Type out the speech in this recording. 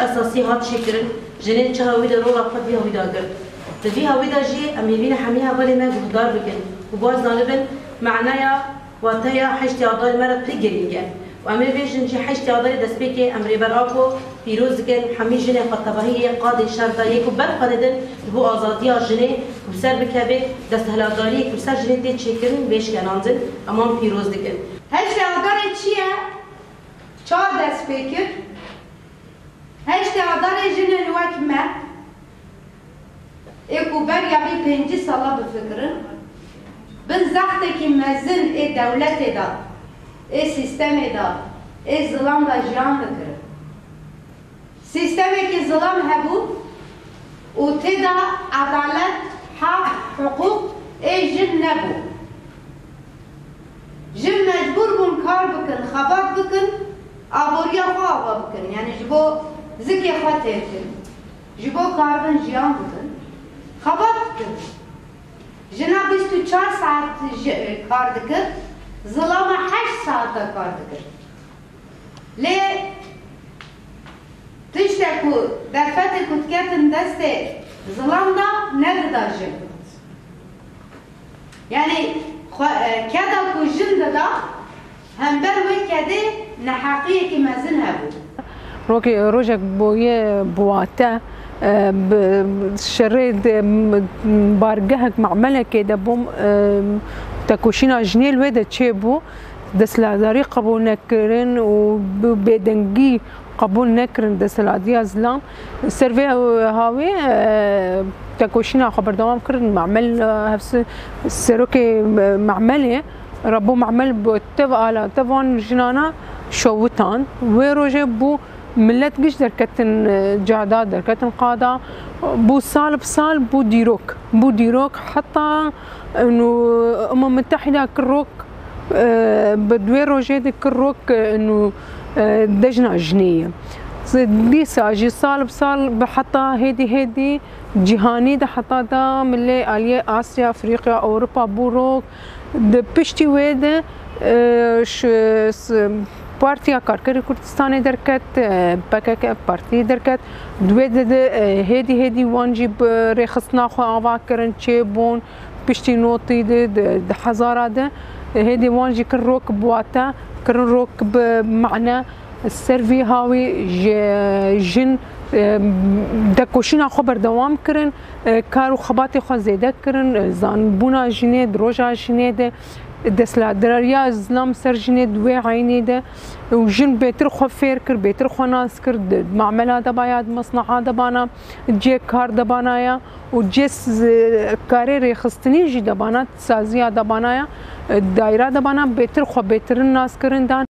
اساسي هات شكرن جنين شهوي ده رولا قد بها ودا قرد تفيها ودا جي ام يبين حميها بالي ما قدار بكن وباز نالبن معناها واتايا حشتي عضال مرة تجرينجا وامر بيجن جي حشتي عضال دسبيكي امر براكو فيروز كن حمي جني قطبهي قاضي شرطه يكو بر قدن بو ازاديا جني وسر بكبه دستهلاداري وسر جني تي شكرن بيش كنانزن امام فيروز دكن حشتي عضال چیه چهار دست بکر هشت عدار جنن وکمه اکو بر یا بی 5 ساله بفکرن بن زخته که مزن دولت دا سیستم دا ظلام دا جان بکرن سیستمی که ظلام هبو و تدا عدالت حق حقوق جن نبو جن مجبور بون کار بکن خبات بکن آبوریا خواه بکن یعنی جبو زکی خواه تیرکن جبو کاربن جیان بکن خبات بکن جنا 24 ساعت کار دکن ظلام 8 ساعت کار دکن لی تشتکو در فتر کتکتن دست ظلام دا نددا جن یعنی کدا کو جن دا هم بر وکده نحقیه که مزن هبود روجك بويه بواتا شريد بارجهك معمله كده بوم تكوشينا جنيل ودا تشيبو دسلاداري قبول نكرن وبدنجي قبول نكرن دسلاديا زلام سيرفي هاوي تكوشينا خبر دوام كرن معمل هفس سيروكي معمله ربو معمل بتبقى طبعا جنانا شوتان وروجه بو ملت قش دركتن جعدات دركتن قادا بو سال بسال بو ديروك حتى انه متحده كروك بدوي روجه دي كروك انه دجنا جنيه ديسا جي سال بسال حتى هيدي جهاني ده حتى ده ملي اليه اسيا افريقيا اوروبا بوروك د پشتی وید پارتیا کارکر کردستان درکت پکک پارتی درکت دوید هدی وانجی رخصنا خو آوا کرن چه بون پشتی نوتی د هزاره ده هدی وانجی کر روک بواتا کر روک بمعنى السيرفي هاوي جن دکوشینا خبر دوام کرن کارو خباتی خو زیاده کرن زان بونا جنه دروجا جنه ده دسلادریا زلام سر جنه دوی عینه ده و جن بهتر خو فیر کر بهتر خو ناس کر معامله ده باید مصنعه ده بانا جه کار ده بانایا و جس کاری رخصتنی جی ده بانا سازیا ده بانایا دایره ده بانا بهتر خو بهتر ناس کرن دان